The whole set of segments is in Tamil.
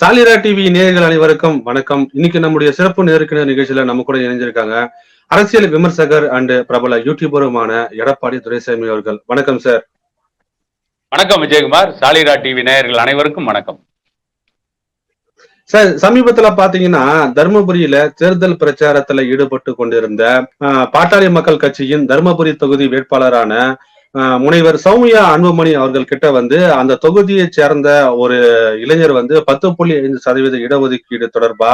சாலிரா டிவி நேயர்கள் அனைவருக்கும் வணக்கம். இன்னைக்கு நம்முடைய சிறப்பு நேர்காணல் நிகழ்ச்சியில நம்ம கூட இணைஞ்சிருக்காங்க அரசியல் விமர்சகர் அண்ட் பிரபல யூடியூபருமான எடப்பாடி துரைசாமி அவர்கள். வணக்கம் சார். வணக்கம் விஜயகுமார். சாலிரா டிவி நேயர்கள் அனைவருக்கும் வணக்கம் சார். சமீபத்துல பாத்தீங்கன்னா தர்மபுரியில தேர்தல் பிரச்சாரத்துல ஈடுபட்டு கொண்டிருந்த பாட்டாளி மக்கள் கட்சியின் தர்மபுரி தொகுதி வேட்பாளரான முனைவர் சௌமியா அன்புமணி அவர்கள் கிட்ட வந்து அந்த தொகுதியை சேர்ந்த ஒரு இளைஞர் வந்து 10.5% இடஒதுக்கீடு தொடர்பா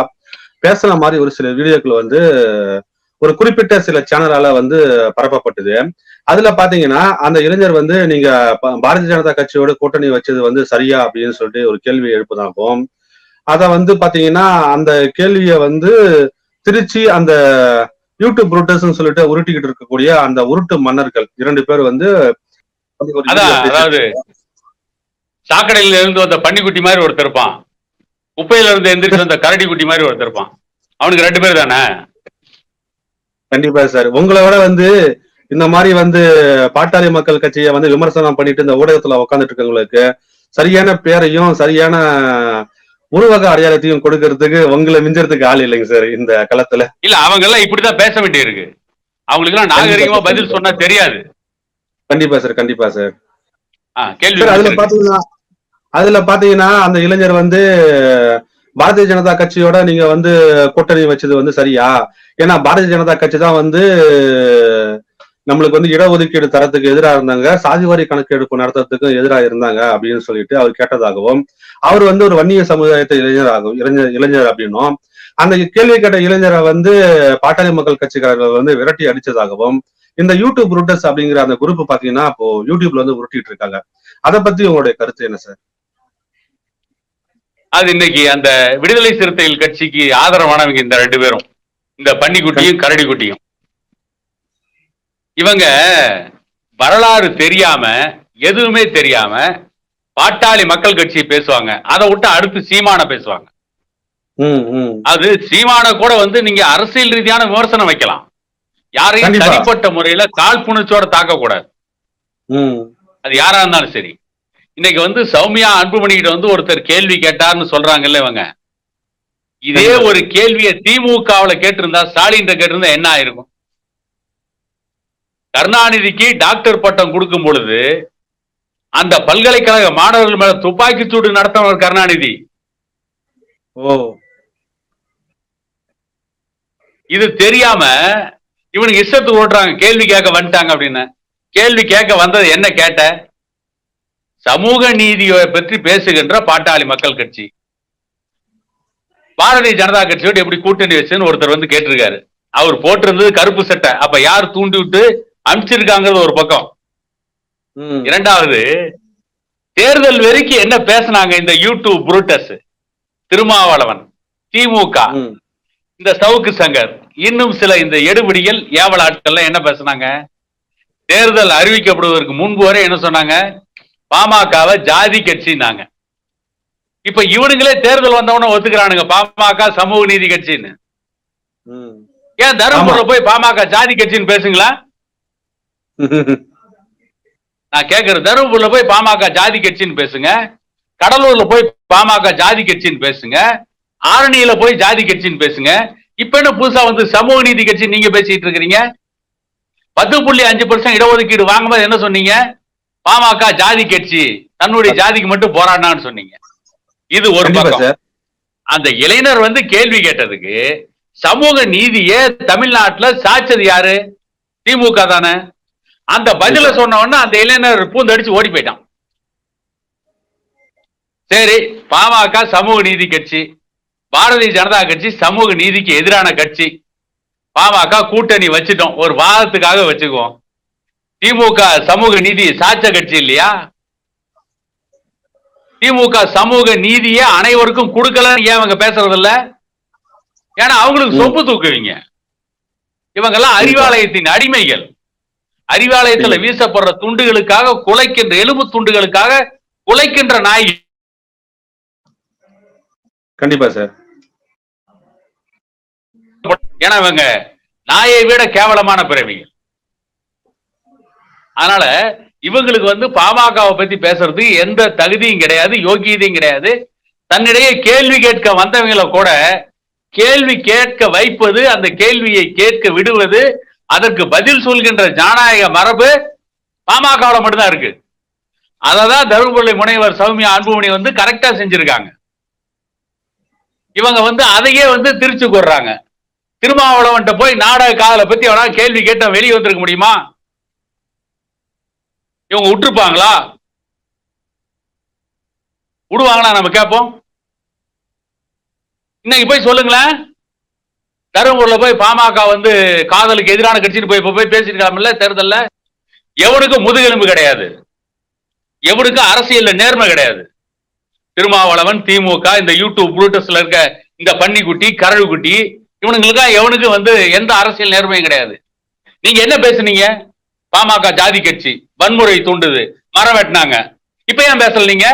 பேசுன மாதிரி ஒரு சில வீடியோக்கள் வந்து ஒரு குறிப்பிட்ட சில சேனலால வந்து பரப்பப்பட்டது. அதுல பாத்தீங்கன்னா அந்த இளைஞர் வந்து நீங்க பாரதிய ஜனதா கட்சியோட கூட்டணி வச்சது வந்து சரியா அப்படின்னு சொல்லிட்டு ஒரு கேள்வி எழுப்புதாகும். அத வந்து பாத்தீங்கன்னா அந்த கேள்வியை வந்து திருச்சி அந்த யூடியூப் ரூட்டர்ஸ் சொல்லிட்டு உருட்டிக்கிட்டு இருக்கக்கூடிய அந்த உருட்டு மன்னர்கள் 2 பேர் வந்து அதாவது சாக்கடையில இருந்து வந்த பன்னிக்குட்டி மாதிரி ஒருத்தர் இருப்பான், குப்பையில இருந்து எந்திரிச்சு வந்த கரடி குட்டி மாதிரி ஒருத்தர் இருப்பான். அவனுக்கு 2 பேர் தானே? கண்டிப்பா சார். உங்களை விட வந்து இந்த மாதிரி வந்து பாட்டாளி மக்கள் கட்சியை வந்து விமர்சனம் பண்ணிட்டு இந்த ஊடகத்துல உட்காந்துட்டு இருக்கவங்களுக்கு சரியான பேரையும் சரியான உருவக அடையாளத்தையும் கொடுக்கறதுக்கு உங்களை மிஞ்சறதுக்கு ஆள் இல்லைங்க சார் இந்த களத்துல. இல்ல, அவங்க எல்லாம் இப்படிதான் பேச வேண்டிய இருக்கு. அவங்களுக்கு எல்லாம் நாகரிகமா பதில் சொன்னா தெரியாது. கண்டிப்பா சார், கண்டிப்பா சார். கேள்வி அதுல பாத்தீங்கன்னா அந்த இளைஞர் வந்து பாரதிய ஜனதா கட்சியோட நீங்க வந்து கூட்டணி வச்சது வந்து சரியா? ஏன்னா பாரதிய ஜனதா கட்சி தான் வந்து நம்மளுக்கு வந்து இடஒதுக்கீடு தரத்துக்கு எதிராக இருந்தாங்க, சாதிவாரி கணக்கெடுப்பு நடத்துறதுக்கு எதிராக இருந்தாங்க அப்படின்னு சொல்லிட்டு அவர் கேட்டதாகவும், அவர் வந்து ஒரு வன்னிய சமுதாயத்தை இளைஞர் அப்படின்னும், அந்த கேள்வி கேட்ட இளைஞரை வந்து பாட்டாளி மக்கள் கட்சிக்காரர்கள் வந்து விரட்டி அடிச்சதாகவும் இந்த யூடியூப் ரூட்டர்ஸ் அப்படிங்கிற அந்த குரூப் பாத்தீங்கன்னா இப்போ யூடியூப்ல வந்து உருட்டிட்டு இருக்காங்க. அதை பத்தி உங்களுடைய கருத்து என்ன சார்? அது இன்னைக்கு அந்த விடுதலை சிறுத்தைகள் கட்சிக்கு ஆதரவானவங்க இந்த 2 பேரும், இந்த பன்னிக்குட்டியும் கரடி குட்டியும். இவங்க வரலாறு தெரியாம எதுவுமே தெரியாம பாட்டாளி மக்கள் கட்சி பேசுவாங்க. அதை விட்டு அடுத்து சீமான பேசுவாங்க. அது சீமான கூட வந்து நீங்க அரசியல் ரீதியான விமர்சனம் வைக்கலாம், யாரையும் தனிப்பட்ட முறையில காழ்ப்புணர்ச்சியோட தாக்க கூடாது. அது யாரா இருந்தாலும் சரி. இன்னைக்கு வந்து சௌமியா அன்புமணி கிட்ட வந்து ஒருத்தர் கேள்வி கேட்டார்னு சொல்றாங்கல்ல இவங்க, இதே ஒரு கேள்வியை திமுகவுல கேட்டிருந்தா, ஸ்டாலின் கேட்டிருந்தா என்ன ஆயிருக்கும்? கருணாநிதிக்கு டாக்டர் பட்டம் கொடுக்கும் பொழுது அந்த பல்கலைக்கழக மாணவர்கள் மேல துப்பாக்கி சூடு நடத்தினவர் கருணாநிதி. இது தெரியாம இவனுக்கு இஷ்டத்துக்கு ஓட்டுறாங்க, கேள்வி கேட்க வந்துட்டாங்க அப்படின்னு. கேள்வி கேட்க வந்தது என்ன கேட்ட? சமூக நீதியை பற்றி பேசுகின்ற பாட்டாளி மக்கள் கட்சி பாரதிய ஜனதா கட்சியோடு எப்படி கூட்டணி வச்சுன்னு ஒருத்தர் வந்து கேட்டிருக்காரு. அவர் போட்டிருந்தது கருப்பு சட்டை. அப்ப யார் தூண்டி விட்டு அனுப்பிச்சிருக்காங்கிறது ஒரு பக்கம். இரண்டாவது, தேர்தல் வரைக்கும் என்ன பேசினாங்க இந்த யூடியூப் புரூட்டஸ், திருமாவளவன், திமுக, இந்த சவுக்கு சங்கர், இன்னும் சில இந்த எடுபடிகள் ஏவல் ஆட்கள் என்ன பேசினாங்க? தேர்தல் அறிவிக்கப்படுவதற்கு முன்பு வரை என்ன சொன்னாங்க? பாமகவை ஜாதி கட்சினாங்க. இப்ப இவனுங்களே தேர்தல் வந்தவன ஒத்துக்கிறானுங்க பாமக சமூக நீதி கட்சின்னு. ஏன் தருமபுரில போய் பாமக ஜாதி கட்சின்னு பேசுங்களா? நான் கேட்கிறேன், தருமபுரில போய் பாமக ஜாதி கட்சின்னு பேசுங்க, கடலூர்ல போய் பாமக ஜாதி கட்சின்னு பேசுங்க, ஆரணியில போய் ஜாதி கட்சின்னு பேசுங்க. இப்ப என்ன புதுசா வந்து சமூக நீதி கட்சி நீங்க பேசிட்டு இருக்கிறீங்க? 10.5% இடஒதுக்கீடு வாங்கும்போது என்ன சொன்னீங்க? பாமக ஜாதி கட்சி, தன்னுடைய ஜாதிக்கு மட்டும் போராடினான்னு சொன்னீங்க. இது ஒரு பக்கம். அந்த இளைஞர் வந்து கேள்வி கேட்டதுக்கு சமூக நீதியை தமிழ்நாட்டுல சாட்சது யாரு? திமுக தானே. அந்த பதில சொன்ன உடனே அந்த இளைஞர் பூந்தடிச்சு ஓடி போயிட்டான். சரி, பாமக சமூக நீதி கட்சி, பாரதிய ஜனதா கட்சி சமூக நீதிக்கு எதிரான கட்சி, பாமக கூட்டணி வச்சுட்டோம், ஒரு வாதத்துக்காக வச்சுக்குவோம். திமுக சமூக நீதி சாட்ச கட்சி இல்லையா? திமுக சமூக நீதியை அனைவருக்கும் கொடுக்கலன்னு ஏன் அவங்க பேசுறது இல்ல? ஏன்னா அவங்களுக்கு சொப்பு தூக்குவீங்க. இவங்க எல்லாம் அறிவாலயத்தின் அடிமைகள். அறிவாலயத்துல வீசப்படுற துண்டுகளுக்காக குலைக்கின்ற, எலும்பு துண்டுகளுக்காக குலைக்கின்ற நாய். கண்டிப்பா சார். ஏன்னா இவங்க நாயை விட கேவலமான பிறவிகள். அதனால இவங்களுக்கு வந்து பாமகவை பத்தி பேசுறது எந்த தகுதியும் கிடையாது, யோகியதையும் கிடையாது. தன்னிடையே கேள்வி கேட்க வந்தவங்களை கூட கேள்வி கேட்க வைப்பது, அந்த கேள்வியை கேட்க விடுவது, அதற்கு பதில் சொல்கின்ற ஜனநாயக மரபு பாமகவில் மட்டும்தான் இருக்கு. அததான் தருமபுரி முனைவர் சௌமியா அன்புமணி வந்து கரெக்டா செஞ்சிருக்காங்க. இவங்க அதையே திருச்சி கூடுறாங்க. திருமாவளவன்ட்ட போய் நாடக காதலை பத்தி அவனா கேள்வி கேட்ட வெளியே வந்திருக்க முடியுமா? இவங்க விட்டுருப்பாங்களா? விடுவாங்களா? நம்ம கேட்போம். இன்னைக்கு போய் சொல்லுங்களேன், தருமபுரியில போய் பாமக காதலுக்கு எதிரான கட்சின்னு போய் பேசிருக்காமல்ல தேர்தல்ல. எவனுக்கும் முதுகெலும்பு கிடையாது, எவனுக்கும் அரசியல்ல நேர்மை கிடையாது. திருமாவளவன், திமுக, இந்த யூடியூப் புளூட்டஸ்ல இருக்க இந்த பன்னிக்குட்டி, கரடுக்குட்டி, இவனுங்களுக்கு எவனுக்கு எந்த அரசியல் நேர்மையும் கிடையாது. நீங்க என்ன பேசுனீங்க? பாமக ஜாதி கட்சி, வன்முறை தூண்டுது, மரம் வெட்டினாங்க. இப்ப ஏன் பேசல நீங்க?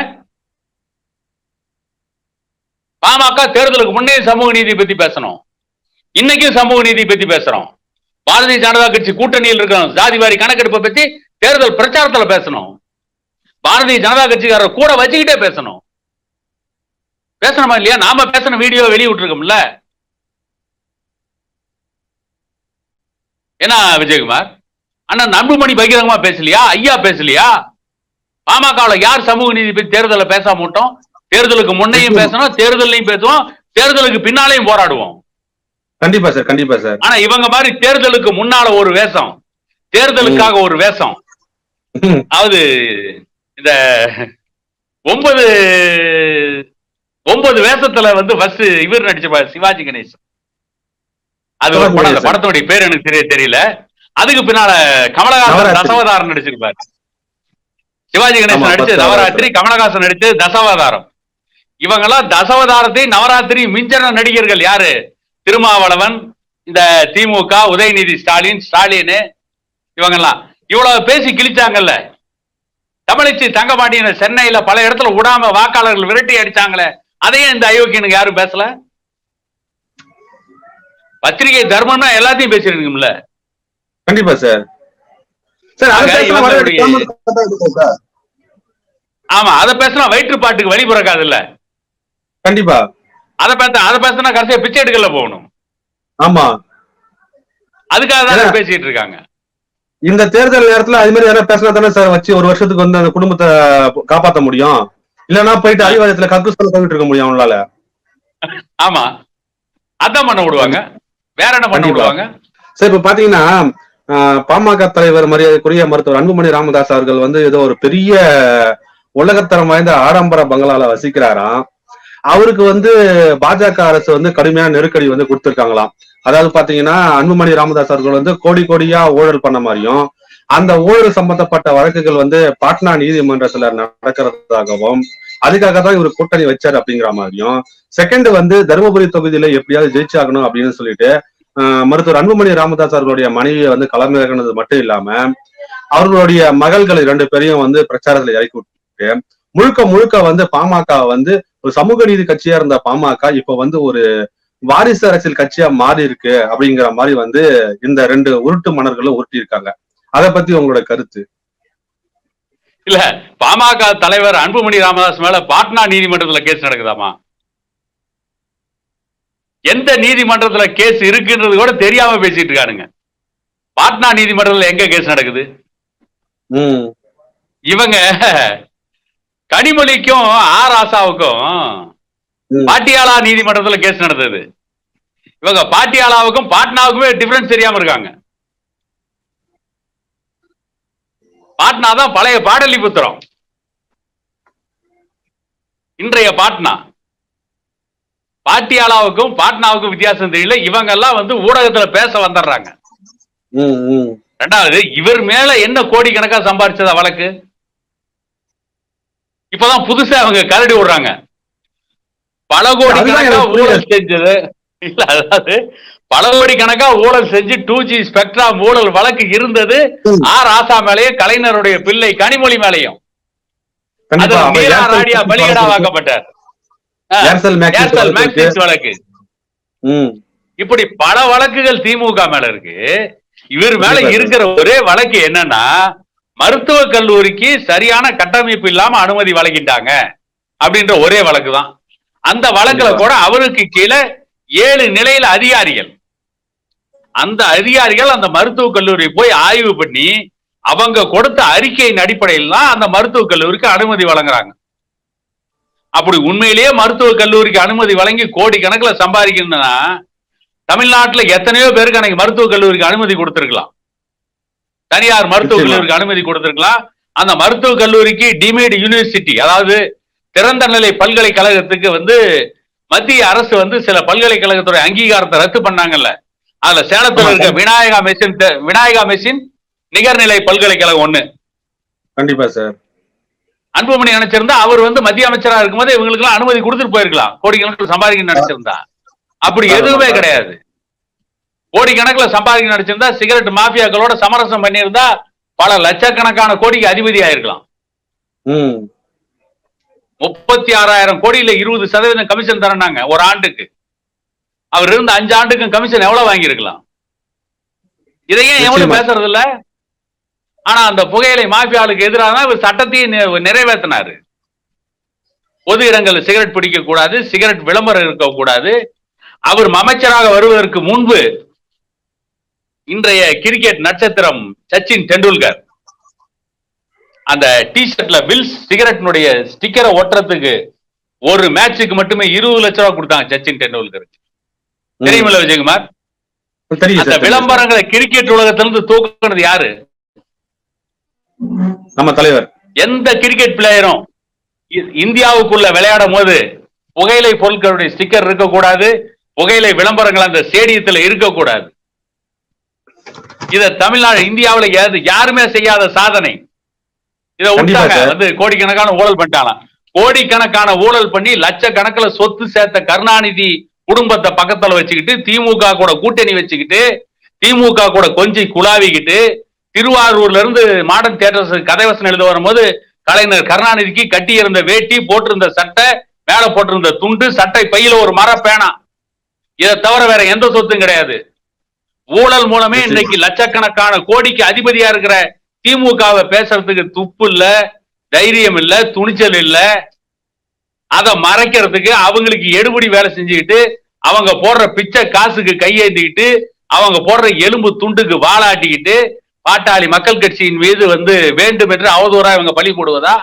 பாமக தேர்தலுக்கு முன்னே சமூக நீதி பத்தி பேசணும், இன்னைக்கும் சமூக நீதி பத்தி பேசுறோம். பாரதிய ஜனதா கட்சி கூட்டணியில் இருக்கணும், ஜாதி வாரி கணக்கெடுப்பை பத்தி தேர்தல் பிரச்சாரத்துல பேசணும். பாரதிய ஜனதா கட்சிக்காரர் கூட வச்சுக்கிட்டே பேசணும். பேசணுமா இல்லையா? நாம பேசணும், வீடியோ வெளியே விட்டுருக்கோம்ல. என்ன விஜயகுமார் அண்ணன் அன்புமணி பகிரங்கமா பேசலையா? ஐயா பேசலையா? பாமகவில் யார் சமூக நீதி பத்தி தேர்தலில் பேசாம விட்டோம்? தேர்தலுக்கு முன்னையும் பேசணும், தேர்தலையும் பேசுவோம், தேர்தலுக்கு பின்னாலையும் போராடுவோம். கண்டிப்பா சார், கண்டிப்பா சார். ஆனா இவங்க மாதிரி தேர்தலுக்கு முன்னால ஒரு வேஷம், தேர்தலுக்காக ஒரு வேஷம். அதாவது இந்த 9 வேஷத்துல ஃபர்ஸ்ட் இவர் நடிச்ச சிவாஜி கணேசன். அது ஒரு படம், அந்த படத்துடைய பேர் எனக்கு தெரியல. அதுக்கு பின்னால கமலஹாசன் தசாவதாரம் நடிச்சிருப்பாரு. சிவாஜி கணேசன் நடிச்ச நவராத்திரி, கமலஹாசன் நடிச்ச தசாவதாரம். இவங்கெல்லாம் தசாவதாரத்தை நவராத்திரி மிஞ்சன நடிகர்கள் யாரு? திருமாவளவன், இந்த திமுக, உதயநிதி ஸ்டாலின், இவங்கெல்லாம் இவ்வளவு பேசி கிழிச்சாங்கல்ல. தமிழிச்சி தங்கமாட்டியனை சென்னையில பல இடத்துல விடாம வாக்காளர்கள் விரட்டி அடிச்சாங்களே, அதையும் இந்த அயோக்கியனுக்கு யாரும் பேசல. பத்திரிகை தர்மம்னா எல்லாத்தையும் பேசிருக்கீங்கல்ல. கண்டிப்பா சார். ஆமா, அதை பேசினா வயிற்றுப்பாட்டுக்கு வழி பிறக்காது இல்ல. கண்டிப்பா அதை பேசினா கடைசியா பிச்சை எடுக்கல போகணும். ஆமா, அதுக்காக தான் பேசிட்டு இருக்காங்க. இந்த தேர்தல் நேரத்துல அது மாதிரி யாராவது பேசினா தானே சார் வச்சு ஒரு வருஷத்துக்கு அந்த குடும்பத்தை காப்பாற்ற முடியும். இல்லன்னா போயிட்டு அறிவாலயத்துல கக்கூஸ்ல போயிட்டு இருக்க முடியும் அவங்களால. ஆமா, அதான் பண்ண விடுவாங்க, வேற என்ன பண்ண விடுவாங்க? சார் இப்ப பாத்தீங்கன்னா பாமக தலைவர் மரியாதைக்குரிய மருத்துவர் அன்புமணி ராமதாஸ் அவர்கள் ஏதோ ஒரு பெரிய உலகத்தரம் வாய்ந்த ஆடம்பர பங்களால வசிக்கிறாராம். அவருக்கு பாஜக அரசு கடுமையான நெருக்கடி கொடுத்திருக்காங்களாம். அதாவது பாத்தீங்கன்னா அன்புமணி ராமதாஸ் அவர்கள் கோடி கோடியா ஊழல் பண்ண மாதிரியும், அந்த ஊழல் சம்பந்தப்பட்ட வழக்குகள் பாட்னா நீதிமன்றத்துல நடக்கிறதாகவும், அதுக்காக தான் இவர் கூட்டணி வச்சாரு அப்படிங்கிற மாதிரியும், செகண்ட் தருமபுரி தொகுதியில எப்படியாவது ஜெயிச்சாகணும் அப்படின்னு சொல்லிட்டு மருத்துவர் அன்புமணி ராமதாஸ் அவர்களுடைய மனைவியை களமிறங்கினது மட்டும் இல்லாம அவர்களுடைய மகள்களை 2 பேரையும் பிரச்சாரத்துல இறக்கி விட்டு முழுக்க பாமக ஒரு சமூக நீதி கட்சியா இருந்த பாமக இப்ப ஒரு வாரிசு அரசியல் கட்சியா மாறி இருக்கு அப்படிங்கிற மாதிரி இந்த 2 உருட்டு மன்னர்களும் உருட்டி இருக்காங்க. அதை பத்தி உங்களோட கருத்து? இல்ல, பாமக தலைவர் அன்புமணி ராமதாஸ் மேல பாட்னா நீதிமன்றத்துல கேஸ் நடக்குதாமா? எந்த நீதிமன்றத்துல கேஸ் இருக்குன்றது கூட தெரியாம பேசிட்டு இருக்கானுங்க. பாட்னா நீதிமன்றத்துல எங்க கேஸ் நடக்குது? இவங்க கனிமொழிக்கும் ஆசாவுக்கும் பாட்டியாலா நீதிமன்றத்துல கேஸ் நடந்தது. இவங்க பாட்டியாலாவுக்கும் பாட்னாவுக்குமே டிஃபரன்ஸ் தெரியாம இருக்காங்க. பாட்னா தான் பழைய பாடலிபுத்திரம், இன்றைய பாட்னா. பாட்டியாலாவுக்கும் பாட்னாவுக்கும் வித்தியாசம் தெரியல. இவங்க எல்லாம் ஊடகத்துல பேச வந்துடுறாங்க. 2வது, இவர் மேல என்ன கோடிக்கணக்கா சம்பாதிச்சதா வழக்கு? இப்பதான் புதுசா அவங்க கரடி விடுறாங்க. பல கோடி கணக்கா ஊழல் செஞ்சது இல்ல, அதாவது பல கோடி கணக்கா ஊழல் செஞ்சு 2G ஸ்பெக்ட்ரம் ஊழல் வழக்கு இருந்தது ஆசா மேலேயும் கலைஞருடைய பிள்ளை கனிமொழி மேலேயும். பலிகடா வாக்கப்பட்டார் வழக்கு. இப்படி பல வழக்குகள் திமுக மேல இருக்கு. இவர் மேல இருக்கிற ஒரே வழக்கு என்னன்னா, மருத்துவக் கல்லூரிக்கு சரியான கட்டமைப்பு இல்லாம அனுமதி வழங்கிட்டாங்க அப்படின்ற ஒரே வழக்கு தான். அந்த வழக்குல கூட அவருக்கு கீழே 7 நிலையில அதிகாரிகள், அந்த அதிகாரிகள் அந்த மருத்துவக் கல்லூரி போய் ஆய்வு பண்ணி அவங்க கொடுத்த அறிக்கையின் அடிப்படையில் தான் அந்த மருத்துவக் கல்லூரிக்கு அனுமதி வழங்குறாங்க. அப்படி உண்மையிலேயே மருத்துவக் கல்லூரிக்கு அனுமதி வழங்கி கோடிக்கணக்கில் சம்பாதிக்கணும்னா தமிழ்நாட்டில் எத்தனையோ பேருக்கு அன்னைக்கு மருத்துவக் கல்லூரிக்கு அனுமதி கொடுத்திருக்கலாம். தனியார் மருத்துவக் கல்லூரிக்கு அனுமதி கொடுத்திருக்கலாம். அந்த மருத்துவக் கல்லூரிக்கு டிமீடு யூனிவர்சிட்டி, அதாவது திறந்த நிலை பல்கலைக்கழகத்துக்கு மத்திய அரசு சில பல்கலைக்கழகத்துடைய அங்கீகாரத்தை ரத்து பண்ணாங்கல்ல. அதுல சேலத்தில் இருக்க விநாயகா மெஷின் நிகர்நிலை பல்கலைக்கழகம் 1. கண்டிப்பா சார். அன்புமணி நினைச்சிருந்தா அவர் மத்திய அமைச்சரா இருக்கும்போது இவங்களுக்கு எல்லாம் அனுமதி கொடுத்துட்டு போயிருக்கலாம், கோடிக்கணக்கில் சம்பாதிக்க நினைச்சிருந்தா. அப்படி எதுவுமே கிடையாது. கோடிக்கணக்கில் சம்பாதிக்க நினைச்சிருந்தா சிகரெட் மாஃபியாக்களோட சமரசம் பண்ணியிருந்தா பல லட்சக்கணக்கான கோடிக்கு அதிபதி ஆயிருக்கலாம். 36,000 கோடியில 20% கமிஷன் தரனாங்க ஒரு ஆண்டுக்கு. அவர் இருந்த 5 ஆண்டுக்கும் கமிஷன் எவ்வளவு வாங்கி இருக்கலாம்? இதையே எவ்வளவு பேசுறது இல்ல. ஆனா அந்த புகையிலை மாஃபியாவுக்கு எதிராக இவர் சட்டத்தையும் நிறைவேற்றினாரு. பொது இடங்கள் சிகரெட் பிடிக்க கூடாது, சிகரெட் விளம்பரம் இருக்க கூடாது. அவர் அமைச்சராக வருவதற்கு முன்பு இன்றைய கிரிக்கெட் நட்சத்திரம் சச்சின் டெண்டுல்கர் அந்த டி-ஷர்ட்ல வில்ஸ் சிகரெட்டினுடைய ஸ்டிக்கரை ஒட்டுறதுக்கு ஒரு மேட்சுக்கு மட்டுமே 20 லட்சம் ரூபாய் கொடுத்தாங்க சச்சின் டெண்டுல்கருக்கு. தெரியுமில்ல விஜயகுமார்? அந்த விளம்பரங்களை கிரிக்கெட் உலகத்திலிருந்து தூக்குனது யாரு? நம்ம தலைவர். எந்த கிரிக்கெட் பிளேயரும் இந்தியாவுக்குள்ள விளையாடும் போது புகையிலை பொருட்களுடைய ஸ்டிக்கர் இருக்கக்கூடாது, புகையிலை விளம்பரங்கள் அந்த ஸ்டேடியத்துல இருக்கக்கூடாது. இத தமிழ்நாடு இந்தியாவில் யாருமே செய்யாத சாதனை. இதை விட்டாங்க கோடிக்கணக்கான ஊழல் பண்ணிட்டாங்க. கோடிக்கணக்கான ஊழல் பண்ணி லட்சக்கணக்கில் சொத்து சேர்த்த கருணாநிதி குடும்பத்தை பக்கத்துல வச்சுக்கிட்டு திமுக கூட கூட்டணி வச்சுக்கிட்டு திமுக கூட கொஞ்சம் குழாவிக்கிட்டு திருவாரூர்ல இருந்து மாடர்ன் தியேட்டர்ஸ் கதைவசனம் எழுத வரும்போது கலைஞர் கருணாநிதிக்கு கட்டி இருந்த வேட்டி, போட்டிருந்த சட்டை, மேல போட்டிருந்த துண்டு, சட்டை பையில ஒரு மர பேனா, இதை தவிர வேற எந்த சொத்தும் கிடையாது. ஊழல் மூலமே இன்னைக்கு லட்சக்கணக்கான கோடிக்கு அதிபதியா இருக்கிற திமுகவை பேசுறதுக்கு துப்பு இல்ல, தைரியம் இல்ல, துணிச்சல் இல்ல. அதை மறைக்கிறதுக்கு அவங்களுக்கு எடுபடி வேலை செஞ்சுக்கிட்டு அவங்க போடுற பிச்சை காசுக்கு கையேந்திக்கிட்டு அவங்க போடுற எலும்பு துண்டுக்கு வாழாட்டிக்கிட்டு பாட்டாளி மக்கள் கட்சியின் மீது வேண்டும் என்று அவதூறா இவங்க பழி போடுவதா?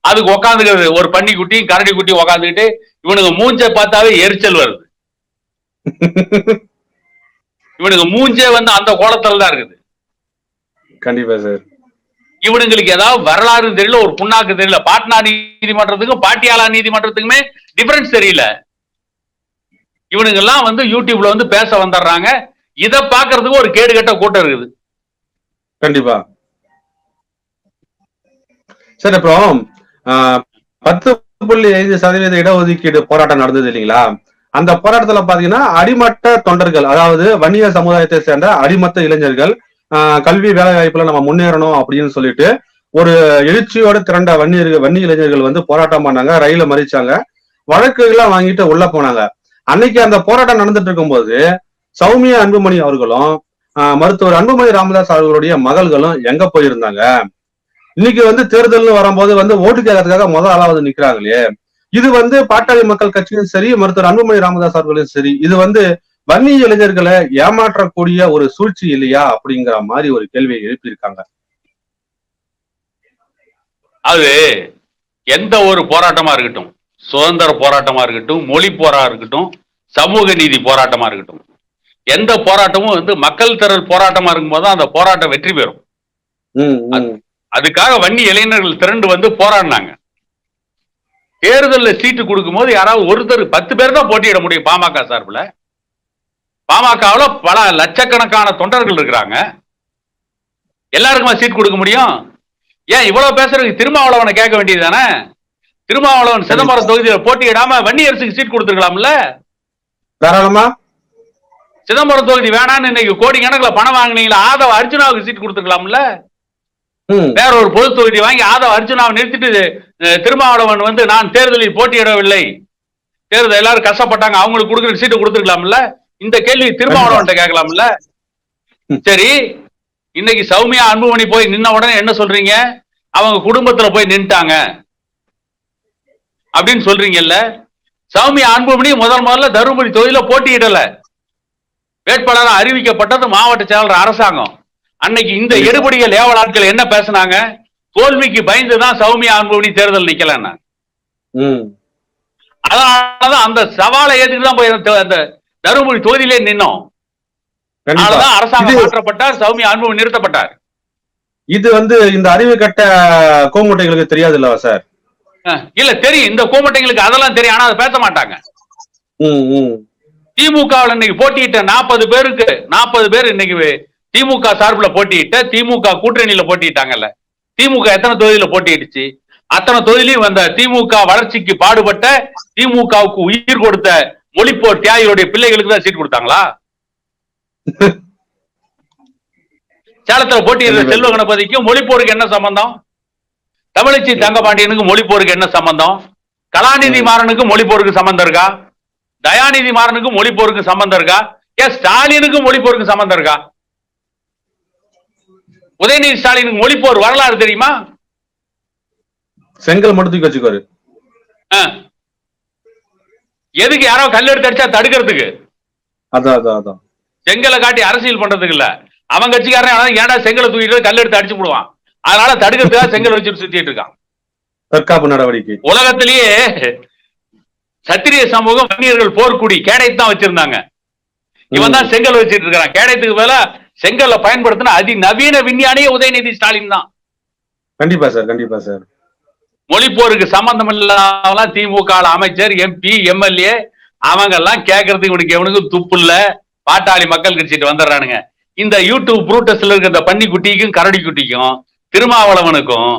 அதுக்கு உக்காந்துக்கிறது ஒரு பன்னி குட்டியும் கரடி குட்டியும் உக்காந்துக்கிட்டு இவனுங்க மூஞ்ச பார்த்தாவே எரிச்சல் வருது. இவனுங்க மூஞ்சே அந்த கோலத்துல தான் இருக்குது. கண்டிப்பா சார். இவனுங்களுக்கு ஏதாவது வரலாறு தெரியல, ஒரு புண்ணாக்கு தெரியல. பாட்னா நீதிமன்றத்துக்கும் பாட்டியாலா நீதிமன்றத்துக்குமே டிஃபரன்ஸ் தெரியல. இவனுங்க எல்லாம் யூடியூப்ல பேச வந்துடுறாங்க. இதை பாக்குறதுக்கு ஒரு கேடு கட்ட கூட்டம் இருக்குது. கண்டிப்பா சார். அப்புறம் 10.5% இடஒதுக்கீடு போராட்டம் நடந்தது இல்லைங்களா? அந்த போராட்டத்துல பாத்தீங்கன்னா அடிமட்ட தொண்டர்கள், அதாவது வன்னிய சமுதாயத்தை சேர்ந்த அடிமட்ட இளைஞர்கள் கல்வி வேலை வாய்ப்புல நம்ம முன்னேறணும் அப்படின்னு சொல்லிட்டு ஒரு எழுச்சியோட திரண்ட வன்னி இளைஞர்கள் போராட்டம் பண்ணாங்க, ரயில மறிச்சாங்க, வழக்குகள்லாம் வாங்கிட்டு உள்ள போனாங்க. அன்னைக்கு அந்த போராட்டம் நடந்துட்டு இருக்கும்போது சௌமியா அன்புமணி அவர்களும் மருத்துவர் அன்புமணி ராமதாஸ் அவர்களுடைய மகள்களும் எங்க போயிருந்தாங்க? இன்னைக்கு தேர்தல்னு வரும்போது ஓட்டு கேட்கறதுக்காக முதல் ஆளாவது நிக்கிறாங்களே. இது பாட்டாளி மக்கள் கட்சியும் சரி, மருத்துவர் அன்புமணி ராமதாஸ் அவர்களும் சரி, இது வன்னிய இளைஞர்களை ஏமாற்றக்கூடிய ஒரு சூழ்ச்சி இல்லையா அப்படிங்கிற மாதிரி ஒரு கேள்வியை எழுப்பியிருக்காங்க. அது எந்த ஒரு போராட்டமா இருக்கட்டும், சுதந்திர போராட்டமா இருக்கட்டும், மொழி போராட்டம் இருக்கட்டும், சமூக நீதி போராட்டமா இருக்கட்டும், எந்த போராட்டமும் மக்கள் திரள் போராட்டமா இருக்கும்போது அந்த போராட்டம் வெற்றி பெறும். அதுக்காக வன்னி இளைஞர்கள் திரண்டு போராடினாங்க. தேர்தலில் சீட்டு கொடுக்கும் போது யாராவது ஒருத்தர் 10 பேர் தான் போட்டியிட முடியும். பாமக சார்பில் பாமகவில் பல லட்சக்கணக்கான தொண்டர்கள் இருக்கிறாங்க. எல்லாருக்குமா சீட் கொடுக்க முடியும்? ஏன் இவ்வளவு பேசுறதுக்கு திருமாவளவனை கேட்க வேண்டியது தானே? திருமாவளவன் சிதம்பரம் தொகுதியில் போட்டியிடாம வன்னியரசுக்கு சீட் கொடுத்துருக்கலாம்ல. தாராளமா. சிதம்பரம் தொகுதி வேணான்னு இன்னைக்கு கோடிக்கணக்கில் பணம் வாங்கினீங்களா? ஆதவ அர்ஜுனாவுக்கு சீட் கொடுத்துருக்கலாம்ல. வேற ஒரு பொது தொகுதி வாங்கி ஆதவ அர்ஜுனாவை நிறுத்திட்டு திருமாவளவன் நான் தேர்தலில் போட்டியிடவில்லை, தேர்தல் எல்லாரும் கஷ்டப்பட்டாங்க, அவங்களுக்கு கொடுக்குற சீட்டு கொடுத்துருக்கலாம்ல. இந்த கேள்வி திருமாவளவன் கேட்கலாம்ல. சரி, இன்னைக்கு சௌமியா அன்புமணி போய் நின்ன உடனே என்ன சொல்றீங்க? அவங்க குடும்பத்துல போய் நின்ட்டாங்க அப்படின்னு சொல்றீங்கல்ல. சௌமியா அன்புமணி முதல்ல தருமபுரி தொகுதியில போட்டியிடல, வேட்பாளராக அறிவிக்கப்பட்டது மாவட்ட செயலாளர் அரசாங்கம். அன்னைக்கு இந்த எடுபடிகள் ஏவல் ஆட்கள் என்ன பேசினாங்க? தோல்விக்கு பயந்துதான் சௌமியா அன்புமணி தேர்தல் நிக்கலன்னா. அதனாலதான் அந்த சவாலை ஏற்றுதான் போய் அந்த தருமபுரி தொகுதியிலே நின்னோம். அதனாலதான் அரசாங்கம் மாற்றப்பட்டார், சௌமியா அன்புமணி நிறுத்தப்பட்டார். இது இந்த அறிவு கட்ட கோமுட்டைகளுக்கு தெரியாது இல்லவா சார்? இல்ல தெரியும், இந்த கோமுட்டைகளுக்கு அதெல்லாம் தெரியும், ஆனா அதை பேச மாட்டாங்க. திமுகவில் இன்னைக்கு போட்டியிட்ட 40 பேருக்கு 40 பேர் இன்னைக்கு திமுக சார்பில் போட்டியிட்ட திமுக கூட்டணியில போட்டிட்டாங்கல்ல. திமுக எத்தனை தொகுதியில போட்டியிடுச்சு? அத்தனை தொகுதியிலும் வந்த திமுக வளர்ச்சிக்கு பாடுபட்ட திமுகவுக்கு உயிர் கொடுத்த மொழிப்போர் தியாகிகளுடைய பிள்ளைகளுக்கு தான் சீட் கொடுத்தாங்களா? சேலத்துல போட்டியிடுற செல்வ கணபதிக்கும் மொழிப்போருக்கு என்ன சம்பந்தம்? தமிழச்சி தங்கபாண்டியனுக்கு மொழிப்போருக்கு என்ன சம்பந்தம்? கலாநிதி மாறனுக்கு மொழிப்போருக்கு சம்பந்தம் இருக்கா? தயாநிதி மாறனுக்கு மொழிப்போருக்கு சம்பந்தம் இருக்கா? ஏன் ஸ்டாலினுக்கு மொழிப்போருக்கு சம்பந்தம் இருக்கா? உதயநிதி ஸ்டாலினுக்கு மொழிப்போர் வரலாறு தெரியுமா? செங்கல் மட்டும் தூக்கி வச்சுக்காரு. எதுக்கு யாரோ கல் எடுத்து அடிச்சா தடுக்கிறதுக்கு? அதான் செங்கலை காட்டி அரசியல் பண்றதுக்கு இல்ல. அவன் கட்சிக்காரன் ஏன்டா செங்கலை தூக்கிட்டு கல் எடுத்து அடிச்சு போடுவான், அதனால தடுக்கிறதுக்காக செங்கல் வச்சு சுத்திட்டு இருக்கான். தற்காப்பு நடவடிக்கை. உலகத்திலேயே சத்திரிய சமூகம் வன்னியர்கள் போர்க்குடி கேடயத்தான் வச்சிருந்தாங்க. இவன் தான் செங்கல் வச்சிட்டு இருக்கான். கேடயத்துக்கு மேல செங்கல்ல பயன்படுத்தின அதிநவீன விஞ்ஞானியே உதயநிதி ஸ்டாலின் தான். கண்டிப்பா சார். மொழிப்போருக்கு சம்பந்தம் இல்லாம திமுக அமைச்சர், எம்பி, எம்எல்ஏ அவங்க எல்லாம் கேட்கறதுக்கு இவனுக்கு எவனுக்கு துப்பு இல்ல. பாட்டாளி மக்கள் கட்சிட்டு வந்துடுறானுங்க. இந்த யூடியூப் புரூட்டஸ்ல இருக்க இந்த பன்னிக்குட்டிக்கும் கரடி குட்டிக்கும் திருமாவளவனுக்கும்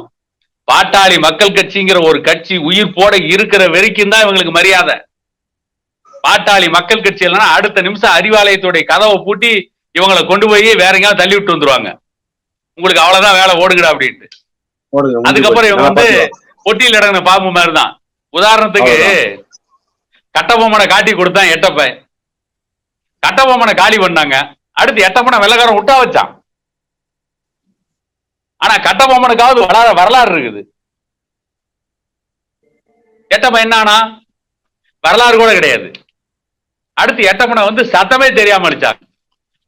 பாட்டாளி மக்கள் கட்சிங்கிற ஒரு கட்சி உயிர் போட இருக்கிற வரைக்கும் தான் இவங்களுக்கு மரியாதை. பாட்டாளி மக்கள் கட்சி இல்லைன்னா அடுத்த நிமிஷம் அறிவாலயத்துடைய கதவை பூட்டி இவங்களை கொண்டு போய் வேற எங்கேயாவது தள்ளி விட்டு வந்துருவாங்க. உங்களுக்கு அவ்வளவுதான் வேலை, ஓடுங்கடா அப்படின்ட்டு. அதுக்கப்புறம் இவங்க பொட்டியில் இடங்கின பாம்பு மாதிரிதான். உதாரணத்துக்கு கட்டபொம்மனை காட்டி கொடுத்தான் எட்டப்ப, கட்டபொம்மனை காலி பண்ணாங்க. அடுத்து எட்டப்பனை வெள்ளக்காரன் விட்டா வச்சான். ஆனா கட்டபொம்மனுக்காவது வரலாறு இருக்குது. எட்டப்பன் என்னானா வரலாறு கூட கிடையாது. அடுத்து எட்டப்பனை சத்தமே தெரியாம அடிச்சாங்க.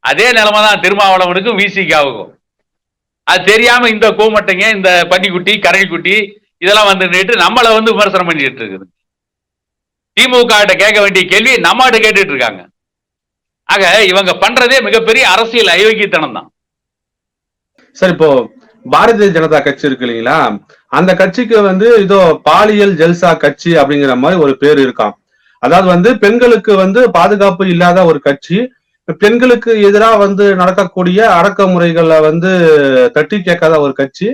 அதே நிலைமைதான் திருமாவளவனுக்கும் விசிகாவுக்கும். அது தெரியாம இந்த கோமட்டைங்க, இந்த பன்னிக்குட்டி, கரடிக்குட்டி இதெல்லாம் நின்று நம்மளை விமர்சனம் பண்ணிட்டு இருக்குது. திமுக கிட்ட கேட்க வேண்டிய கேள்வி நம்ம கிட்ட கேட்டுட்டு இருக்காங்க. ஆக இவங்க பண்றதே மிகப்பெரிய அரசியல் அயோக்கியத்தனம் தான். சார், இப்போ பாரதிய ஜனதா கட்சி இருக்கு இல்லைங்களா, அந்த கட்சிக்கு இதோ பாலியல் ஜல்சா கட்சி அப்படிங்கிற மாதிரி ஒரு பேர் இருக்காம். அதாவது பெண்களுக்கு பாதுகாப்பு இல்லாத ஒரு கட்சி, பெண்களுக்கு எதிராக நடக்கக்கூடிய அடக்குமுறைகளை தட்டி கேட்காத ஒரு கட்சி.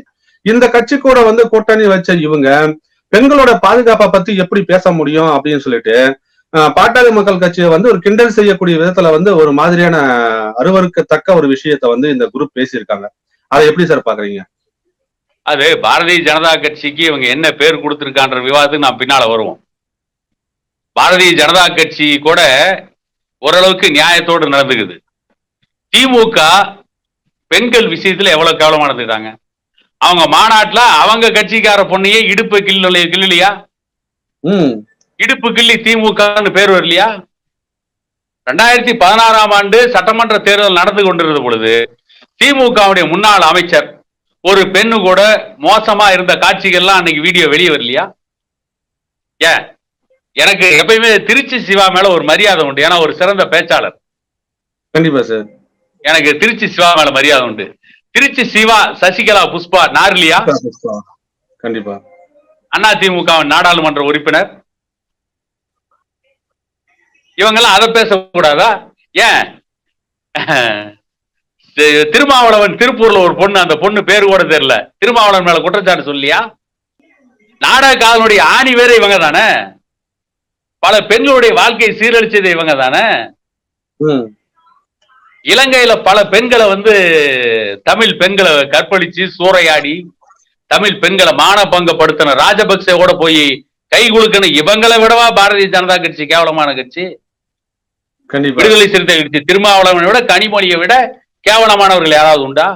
இந்த கட்சி கூட கூட்டணி வச்ச இவங்க பெண்களோட பாதுகாப்பை பத்தி எப்படி பேச முடியும் அப்படின்னு சொல்லிட்டு பாட்டாளி மக்கள் கட்சியை ஒரு கிண்டல் செய்யக்கூடிய விதத்துல ஒரு மாதிரியான அருவருக்கத்தக்க ஒரு விஷயத்த இந்த குரூப் பேசியிருக்காங்க. அதை எப்படி சார் பாக்குறீங்க? அது பாரதிய ஜனதா கட்சிக்கு இவங்க என்ன பேர் கொடுத்திருக்கான்ற விவாதத்துக்கு நாம் பின்னால வருவோம். பாரதிய ஜனதா கட்சி கூட ஓரளவுக்கு நியாயத்தோடு நடந்துக்குது. திமுக பெண்கள் விஷயத்துல எவ்வளவு கேவலமா நடந்துட்டாங்க. அவங்க மாநாட்டுல அவங்க கட்சிக்கார பொண்ணையே இடுப்பு கிள்ளியா, இடுப்பு கிள்ளி திமுக பேர் வரலையா? 2016ஆம் ஆண்டு சட்டமன்ற தேர்தல் நடந்து கொண்டிருந்த பொழுது திமுகவுடைய முன்னாள் அமைச்சர் ஒரு பெண்ணு கூட மோசமா இருந்த காட்சிகள்லாம் அன்னைக்கு வீடியோ வெளியே வரலையா? ஏன், எனக்கு எப்பயுமே திருச்சி சிவா மேல ஒரு மரியாதை உண்டு. ஏன்னா ஒரு சிறந்த பேச்சாளர். கண்டிப்பா சார், எனக்கு திருச்சி சிவா மேல மரியாதை உண்டு. திருச்சி சிவா, சசிகலா, புஷ்பா நார்லியா? கண்டிப்பா. அதிமுக நாடாளுமன்ற உறுப்பினர். இவங்கெல்லாம் அதை பேசக்கூடாதா? ஏன், திருமாவளவன் திருப்பூர்ல ஒரு பொண்ணு, அந்த பொண்ணு பேரு கூட தெரியல, திருமாவளவன் மேல குற்றச்சாட்டு சொல்லியா? நாடக காதலுடைய ஆணி வேற இவங்க தானே. பல பெண்களுடைய வாழ்க்கையை சீரழிச்சது இவங்க தானே. இலங்கையில பல பெண்களை தமிழ் பெண்களை கற்பழிச்சு சூறையாடி தமிழ் பெண்களை மானபங்கப்படுத்தின ராஜபக்சேவோட போய் கை குலுக்கணும். இவங்களை விடவா பாரதிய ஜனதா கட்சி கேவலமான கட்சி? விடுதலை சிறுத்தை கட்சி திருமாவளவனை விட, கனிமொழியை விட கேவலமானவர்கள் யாராவது உண்டா?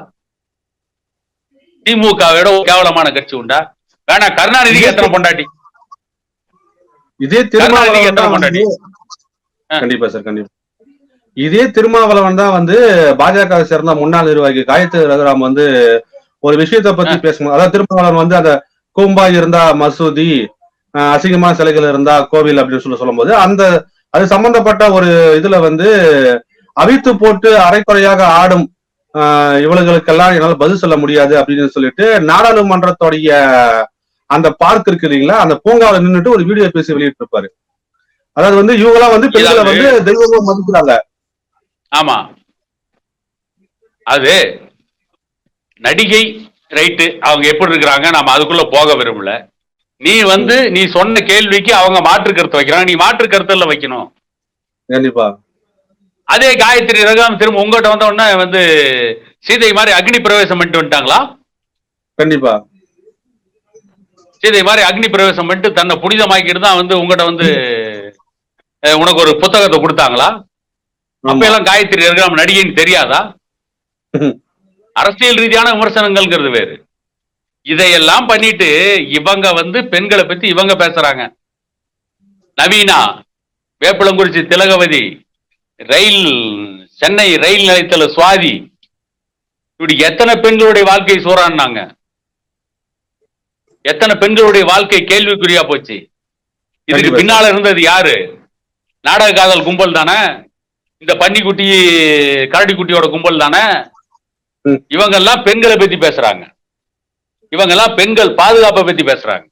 திமுக விட கேவலமான கட்சி உண்டா? வேணா கருணாநிதிக்கு எத்தனை பொண்டாட்டி? இதே கருணாநிதிக்கு திருமாவளவன் எத்தனை தான் வந்து பொண்டாட்டி? கண்டிப்பா சார், கண்டிப்பா. இதே திருமாவளவன் தான் வந்து பாஜக சேர்ந்த முன்னாள் நிர்வாகி காயத்ரி ரகுராம் வந்து ஒரு விஷயத்தை பத்தி பேசணும். அதாவது திருமாவளவன் வந்து அந்த கூம்பாய் இருந்தா மசூதி, அசிங்கமான சிலைகள் இருந்தா கோவில் அப்படின்னு சொல்லும்போது அந்த அது சம்பந்தப்பட்ட ஒரு இதுல வந்து அவித்து போட்டு அரைக்குறையாக ஆடும் இவளுகளுக்கெல்லாம் என்னால பதில் சொல்ல முடியாது அப்படின்னு சொல்லிட்டு நாடாளுமன்றத்துடைய அந்த பார்க் இருக்கு இல்லைங்களா, அந்த பூங்காவில் நின்றுட்டு ஒரு வீடியோ பேசி வெளியிட்டு இருப்பாரு. அதாவது வந்து இவங்கெல்லாம் வந்து பெண்களை வந்து தெய்வமா மதிக்கிறாங்க. ஆமா, அது நடிகை ரைட்டு, அவங்க எப்படி இருக்கிறாங்க நாம அதுக்குள்ள போக விரும்பல. நீ வந்து நீ சொன்ன கேள்விக்கு அவங்க மாற்று கருத்து வைக்கிறாங்க, நீ மாற்று கருத்துல வைக்கணும். கண்டிப்பா. அதே காயத்ரி ரகுராம் திரும்ப உங்ககிட்ட வந்த உடனே வந்து சீதை மாதிரி அக்னி பிரவேசம் பண்ணிட்டு வந்துட்டாங்களா? கண்டிப்பா. சீதை மாதிரி அக்னி பிரவேசம் பண்ணிட்டு தன்னை புனிதமாக்கிட்டு தான் வந்து உங்ககிட்ட வந்து உனக்கு ஒரு புத்தகத்தை கொடுத்தாங்களா? அப்ப எல்லாம் காயத்ரி ரகுராம் நடிகைன்னு தெரியாதா? அரசியல் ரீதியான விமர்சனங்கள்ங்கிறது வேறு. இதையெல்லாம் பண்ணிட்டு இவங்க வந்து பெண்களை பத்தி இவங்க பேசுறாங்க. நவீனா, வேப்பளங்குறிச்சி திலகவதி, சென்னை ரயில் நிலையத்துல சுவாதி, இப்படி எத்தனை பெண்களுடைய வாழ்க்கை சூறான்னாங்க, எத்தனை பெண்களுடைய வாழ்க்கை கேள்விக்குறியா போச்சு. இதுக்கு பின்னால இருந்தது யாரு? நாடக காதல் கும்பல் தானே, இந்த பன்னிக்குட்டி கரடிக்குட்டியோட கும்பல் தானே. இவங்க எல்லாம் பெண்களை பத்தி பேசுறாங்க, இவங்க எல்லாம் பெண்கள் பாதுகாப்பை பத்தி பேசுறாங்க.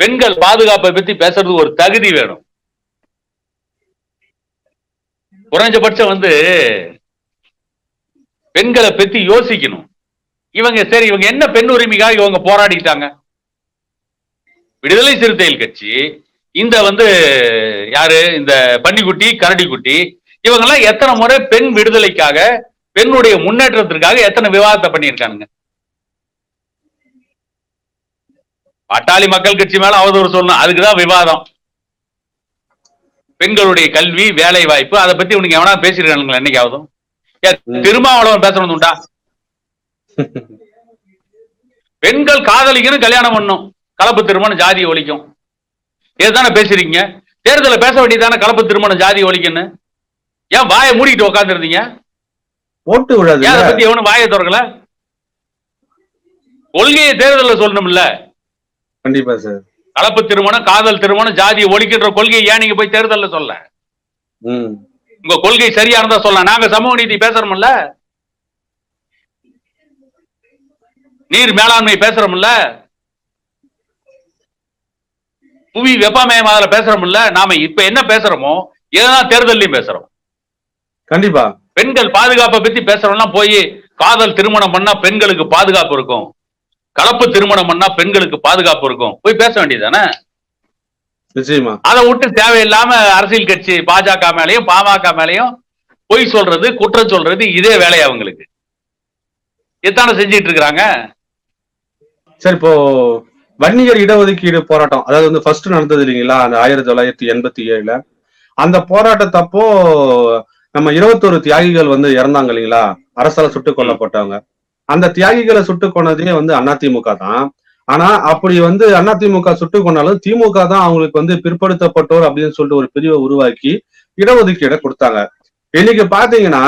பெண்கள் பாதுகாப்பை பத்தி பேசுறது ஒரு தகுதி வேணும். குறைஞ்சபட்சம் வந்து பெண்களை பத்தி யோசிக்கணும். இவங்க சரி, இவங்க என்ன பெண் உரிமைக்காக இவங்க போராடிட்டாங்க? விடுதலை சிறுத்தைகள் கட்சி, இந்த வந்து யாரு, இந்த பன்னிக்குட்டி கரடிக்குட்டி, இவங்க எல்லாம் எத்தனை முறை பெண் விடுதலைக்காக, பெண்ணுடைய முன்னேற்றத்திற்காக எத்தனை விவாதத்தை பண்ணியிருக்காங்க? பாட்டாளி மக்கள் கட்சி மேல அவதூறு சொல்லணும், அதுக்குதான் விவாதம். பெண்களுடைய கல்வி, வேலை வாய்ப்பு, அதை பத்தி உனக்கு எவனா பேசிருக்கானுங்களா என்னைக்காவது? திருமாவளவன் பேசணும் உண்டா? பெண்கள் காதலிக்கணும், கல்யாணம் பண்ணும், கலப்பு திருமணம் ஜாதி ஒழிக்கும், இதுதானே பேசுறீங்க. தேர்தல பேச வேண்டியதானே கலப்பு திருமணம் ஜாதி ஒழிக்குன்னு. ஏன் வாயை மூடிட்டு உட்கார்ந்து இருந்தீங்க? ஓட்டு விடாது. அதை பத்தி எவனும் வாயை திறக்கல. கொள்கையை தேர்தல சொல்லணும்ல. கண்டிப்பா சார். கலப்பு திருமணம், காதல் திருமணம், ஜாதியை ஒழிக்கின்ற கொள்கையை ஏன் நீங்க போய் தேர்தல்ல சொல்ல? உங்க கொள்கை சரியா இருந்தா சொல்லலாம். நாங்க சமூக நீதி பேசுறோம்ல, நீர் மேலாண்மை பேசுறோம்ல, புவி வெப்பமயமாதல பேசுறோம்ல. நாம இப்ப என்ன பேசுறோமோ இதெல்லாம் தேர்தலையும் பேசுறோம். கண்டிப்பா. பெண்கள் பாதுகாப்பை பத்தி பேசுறோம்னா போய் காதல் திருமணம் பண்ணா பெண்களுக்கு பாதுகாப்பு இருக்கும், கலப்பு திருமணம் பண்ணா பெண்களுக்கு பாதுகாப்பு இருக்கும், போய் பேச வேண்டியதானே. நிச்சயமா. அதை விட்டு தேவையில்லாம அரசியல் கட்சி பாஜக மேலையும் பாமக மேலையும் பொய் சொல்றது, குற்றம் சொல்றது, இதே வேலையா அவங்களுக்கு. எத்தான செஞ்சிட்டு இருக்கிறாங்க. சரி, இப்போ வன்னியர் இடஒதுக்கீடு போராட்டம், அதாவது வந்து ஃபர்ஸ்ட் நடந்தது இல்லைங்களா, அந்த 1987 அந்த போராட்டத்தப்போ நம்ம 21 தியாகிகள் வந்து இறந்தாங்க இல்லைங்களா, அரசால சுட்டுக் கொல்லப்பட்டவங்க. அந்த தியாகிகளை சுட்டுக் கொண்டதே வந்து அதிமுக தான். ஆனா அப்படி வந்து அதிமுக சுட்டுக் கொண்டாலும் திமுக தான் அவங்களுக்கு வந்து பிற்படுத்தப்பட்டோர் அப்படின்னு சொல்லிட்டு ஒரு பிரிவை உருவாக்கி இடஒதுக்கீடை கொடுத்தாங்க. இன்னைக்கு பாத்தீங்கன்னா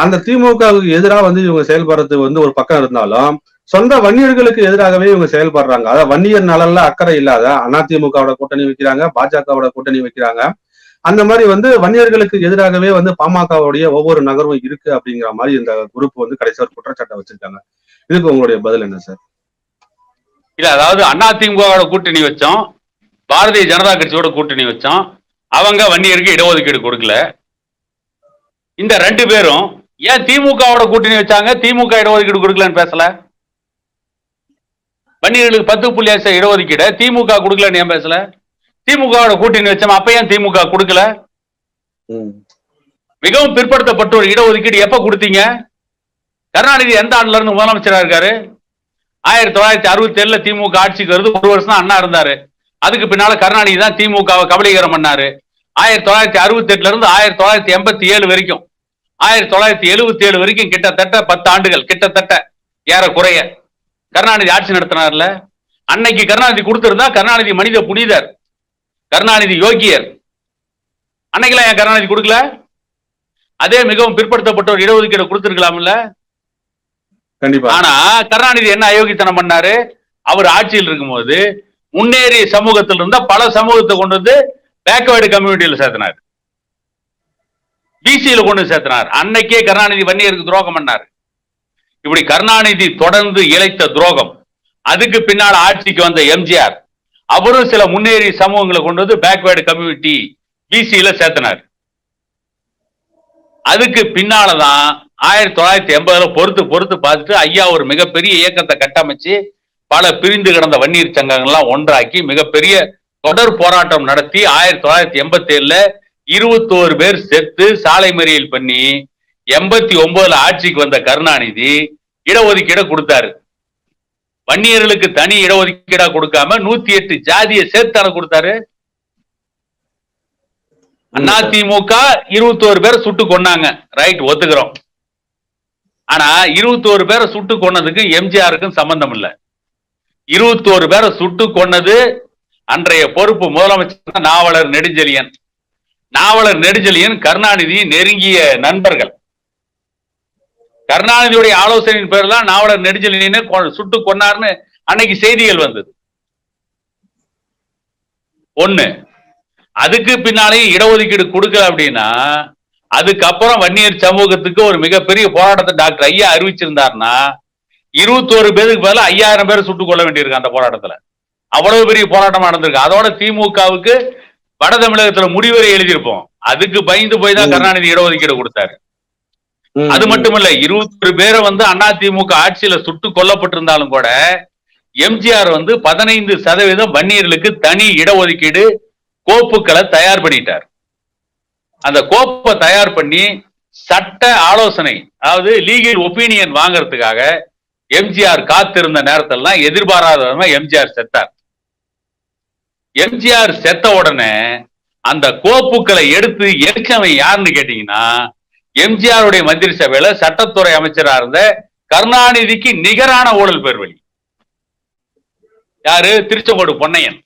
அந்த திமுகவுக்கு எதிராக வந்து இவங்க செயல்படுறது வந்து ஒரு பக்கம் இருந்தாலும் சொந்த வன்னியர்களுக்கு எதிராகவே இவங்க செயல்படுறாங்க. அதாவது வன்னியர் நலன்ல அக்கறை இல்லாத அதிமுகவோட கூட்டணி வைக்கிறாங்க, பாஜகவோட கூட்டணி வைக்கிறாங்க. அந்த மாதிரி வந்து வன்னியர்களுக்கு எதிராகவே வந்து பாமகவுடைய ஒவ்வொரு நகர்வும் இருக்கு அப்படிங்கிற மாதிரி இந்த குரூப் வந்து கடைசி ஒரு குற்றச்சாட்டை வச்சிருக்காங்க. இதுக்கு உங்களுடைய பதில் என்ன சார்? இல்ல, அதாவது அதிமுகவோட கூட்டணி வச்சோம், பாரதிய ஜனதா கட்சியோட கூட்டணி வச்சோம், அவங்க வன்னியருக்கு இடஒதுக்கீடு கொடுக்கல. இந்த ரெண்டு பேரும் ஏன் திமுகவோட கூட்டணி வச்சாங்க, திமுக இடஒதுக்கீடு கொடுக்கலன்னு பேசல? வன்னியர்களுக்கு 10.5 இடஒதுக்கீடு திமுக கொடுக்கலன்னு ஏன் பேசல? திமுகவோட கூட்டணி வச்சோம், அப்ப ஏன் திமுக கொடுக்கல? மிகவும் பிற்படுத்தப்பட்டோர் இடஒதுக்கீடு எப்ப கொடுத்தீங்க? கருணாநிதி எந்த ஆண்டுல இருந்து முதலமைச்சரா இருக்காரு? 1967 திமுக ஆட்சிக்கு வருது, 1 வருஷம் தான் அண்ணா இருந்தாரு. அதுக்கு பின்னால கருணாநிதி தான் திமுகவை கபலீகரம் பண்ணாரு. 1968 இருந்து 1987 வரைக்கும், 1977 வரைக்கும் கிட்டத்தட்ட 10 ஆண்டுகள், கிட்டத்தட்ட ஏறக்குறைய கருணாநிதி ஆட்சி நடத்தினார்ல. அன்னைக்கு கருணாநிதி கொடுத்திருந்தா கருணாநிதி மனித புனிதர். கருணாநிதி யோகியர். அன்னைக்கெல்லாம் ஏன் கருணாநிதி கொடுக்கல? அதே மிகவும் பிற்படுத்தப்பட்ட ஒரு இடஒதுக்கீடு கொடுத்திருக்கலாம்ல. கண்டிப்பா. ஆனா கருணாநிதி என்ன அயோக்கியத்தனம் பண்ணாரு? அவர் ஆட்சியில் இருக்கும்போது முன்னேறிய சமூகத்தில் இருந்த பல சமூகத்தை கொண்டு வந்து பேக்வேர்டு கம்யூனிட்டியில சேர்த்தினார், பிசியில கொண்டு சேர்த்தினார். அன்னைக்கே கருணாநிதி வன்னியருக்கு துரோகம் பண்ணார். இப்படி கருணாநிதி தொடர்ந்து இழைத்த துரோகம். அதுக்கு பின்னால் ஆட்சிக்கு வந்த எம்ஜிஆர் அவரும் சில முன்னேறிய சமூகங்களை கொண்டு வந்து பேக்வேர்டு கம்யூனிட்டி பிசியில சேர்த்தினார். அதுக்கு பின்னாலதான் 1980 பொறுத்து பார்த்துட்டு ஐயா ஒரு மிகப்பெரிய இயக்கத்தை கட்டமைச்சு பல பிரிந்து கிடந்த வன்னியர் சங்கங்கள்லாம் ஒன்றாக்கி மிகப்பெரிய தொடர் போராட்டம் நடத்தி 1987 21 பேர் செத்து சாலை மறியல் பண்ணி 89 ஆட்சிக்கு வந்த கருணாநிதி இடஒதுக்கீட கொடுத்தாரு. வன்னியர்களுக்கு தனி இடஒதுக்கீடா கொடுக்காம 108 ஜாதியை சேர்த்தான கொடுத்தாரு. அதிமுக 21 பேரை சுட்டு கொன்னாங்க, ரைட், ஒத்துக்கிறோம். ஆனா 21 பேரை சுட்டு கொன்னதுக்கு எம்ஜிஆருக்கும் சம்பந்தம் இல்ல. 21 பேரை சுட்டு கொன்னது அன்றைய பொறுப்பு முதலமைச்சர் நாவலர் நெடுஞ்செழியன். நாவலர் நெடுஞ்செழியன் கருணாநிதி நெருங்கிய நண்பர்கள். கருணாநிதியுடைய ஆலோசனையின் பேர் தான் நாவலர் நெடுஞ்செழியனை சுட்டு கொன்னார்னு அன்னைக்கு செய்திகள் வந்தது. ஒண்ணு. அதுக்கு பின்னாலே இடஒதுக்கீடு கொடுக்கல அப்படின்னா அதுக்கப்புறம் வன்னியர் சமூகத்துக்கு ஒரு மிகப்பெரிய போராட்டத்தை டாக்டர் ஐயா அறிவிச்சிருந்தாருன்னா 21 பேருக்கு பதில் 5000 பேர் சுட்டுக் கொள்ள வேண்டியிருக்கு. அந்த போராட்டத்துல அவ்வளவு பெரிய போராட்டம் நடந்திருக்கு. அதோட திமுகவுக்கு வட தமிழகத்துல முடிவரை எழுதியிருப்போம். அதுக்கு பயந்து போய் தான் கருணாநிதி இடஒதுக்கீடு கொடுத்தாரு. அது மட்டுமல்ல, 21 பேரை வந்து அதிமுக ஆட்சியில சுட்டு கொல்லப்பட்டிருந்தாலும் கூட எம்ஜிஆர் வந்து 15% வன்னியர்களுக்கு தனி இடஒதுக்கீடு கோப்புகளை தயார் பண்ணிட்டார். அந்த கோப்பை தயார் பண்ணி சட்ட ஆலோசனை, அதாவது லீகல் ஒப்பீனியன் வாங்கறதுக்காக எம்ஜிஆர் காத்திருந்த நேரத்திலாம் எதிர்பாராத எம்ஜிஆர் செத்தார். எம்ஜிஆர் செத்த உடனே அந்த கோப்புகளை எடுத்து எரிச்சவன் யாருன்னு கேட்டீங்கன்னா எம்ஜிஆருடைய மந்திரி சபையில சட்டத்துறை அமைச்சரா இருந்த கருணாநிதிக்கு நிகரான ஊழல் பேர்வழி யாரு? திருச்செங்கோடு பொன்னையன்.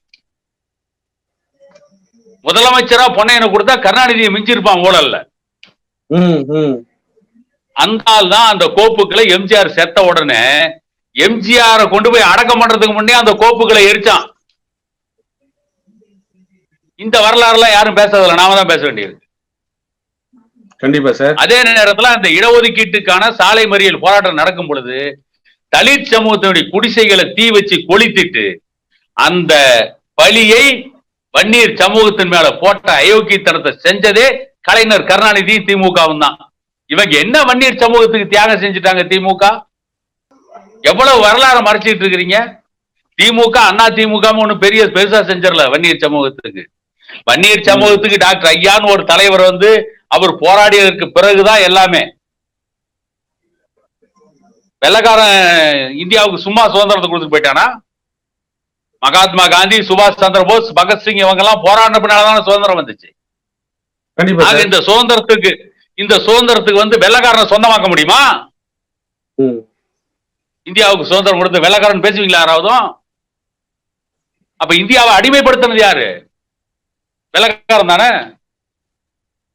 முதலமைச்சரா பொன்னையனை கொடுத்தா கருணாநிதியை மிஞ்சிருப்பான் ஊழல்ல. அந்த ஆள் தான் அந்த கோப்புகளை எம்ஜிஆர் செத்த உடனே எம்ஜிஆரை கொண்டு போய் அடக்கம் பண்றதுக்கு முன்னே அந்த கோப்புகளை எரிச்சான். இந்த வரலாறு எல்லாம் யாரும் பேசுறதில்ல, நாம தான் பேச வேண்டியது. கண்டிப்பா சார். அதே நேரத்துல அந்த இடஒதுக்கீட்டுக்கான சாலை மறியல் போராட்டம் நடக்கும் பொழுது தலித் சமூகத்தினுடைய குடிசைகளை தீ வச்சு கொளுத்திட்டு அந்த பழியை வன்னியர் சமூகத்தின் மேல போட்ட அயோக்கியத்தனத்தை செஞ்சதே கலைஞர் கருணாநிதி திமுகவும் தான். இவங்க என்ன வன்னியர் சமூகத்துக்கு தியாகம் செஞ்சுட்டாங்க? திமுக எவ்வளவு வரலாறு மறைச்சிட்டு இருக்கிறீங்க? திமுக அண்ணா திமுக ஒண்ணு பெருசா செஞ்சிடல வன்னியர் சமூகத்துக்கு. வன்னியர் சமூகத்துக்கு டாக்டர் ஐயான்னு ஒரு தலைவர் வந்து அவர் போராடியதற்கு பிறகுதான் எல்லாமே. வெள்ளக்காரன் இந்தியாவுக்கு சும்மா சுதந்திரத்தை கொடுத்துட்டு போயிட்டானா? மகாத்மா காந்தி, சுபாஷ் சந்திர போஸ், பகத்சிங் இவங்க எல்லாம் போராடின பின்னால்தான் சுதந்திரம் வந்துச்சு. இந்த சுதந்திரத்துக்கு வந்து வெள்ளக்காரனை சொந்தமாக்க முடியுமா? இந்தியாவுக்கு சுதந்திரம் கொடுத்து வெள்ளக்காரன் பேசுவீங்களா யாராவதும்? அப்ப இந்தியாவை அடிமைப்படுத்தினது யாரு? வெள்ளக்காரன் தானே.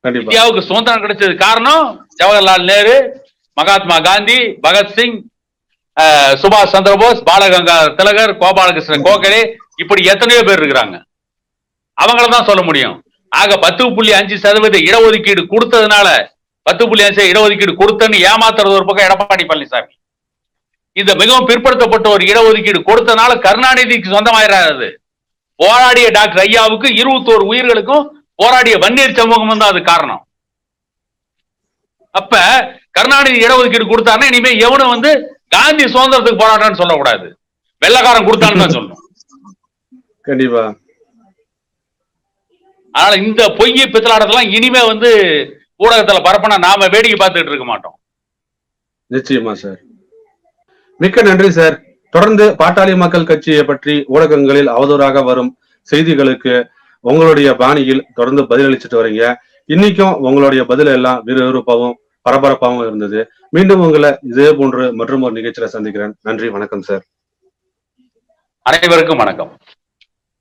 இந்தியாவுக்கு சுதந்திரம் கிடைச்சது காரணம் ஜவஹர்லால் நேரு, மகாத்மா காந்தி, பகத்சிங், சுபாஷ் சந்திர போஸ், பாலகங்காதர திலகர், கோபாலகிருஷ்ணன் கோகலே, இப்படி எத்தனையோ பேர் இருக்கிறாங்க. அவங்களதான் சொல்ல முடியும். ஆக 10.5% இடஒதுக்கீடு கொடுத்ததுனால 10.5 இடஒதுக்கீடு கொடுத்தன்னு ஏமாத்துறது ஒரு பக்கம் எடப்பாடி பழனிசாமி. இந்த மிகவும் பிற்படுத்தப்பட்ட ஒரு இடஒதுக்கீடு கொடுத்தனால கருணாநிதிக்கு சொந்தமாயிராது. போராடிய டாக்டர் ஐயாவுக்கு 21 உயிர்களுக்கும் போராடிய வன்னியர் சமூகம் தான் அது காரணம். அப்ப கருணாநிதி இடஒதுக்கீடு கொடுத்தாருன்னா இனிமே எவனும் வந்து காந்தி சுதந்திரத்துக்கு போராட்டான்னு சொல்லக்கூடாது, வெள்ளக்காரன் கொடுத்தான்னு தான் சொல்லணும். கண்டிப்பா. அதனால இந்த பொய்யை பித்தலாட்டத்தெல்லாம் இனிமே வந்து ஊடகத்துல பரப்பினா நாம வேடிக்கை பார்த்துட்டு இருக்க மாட்டோம். நிச்சயமா சார். மிக்க நன்றி சார். தொடர்ந்து பாட்டாளி மக்கள் கட்சியை பற்றி ஊடகங்களில் அவதூறாக வரும் செய்திகளுக்கு உங்களுடைய பாணியில் தொடர்ந்து பதிலளிச்சுட்டு வரீங்க. இன்னைக்கும் உங்களுடைய பதில் எல்லாம் விறுவிறுப்பாகவும் பரபரப்பாகவும் இருந்தது. மீண்டும் உங்களை இதே போன்று மற்றும் ஒரு நிகழ்ச்சியில சந்திக்கிறேன். நன்றி, வணக்கம் சார். அனைவருக்கும் வணக்கம்.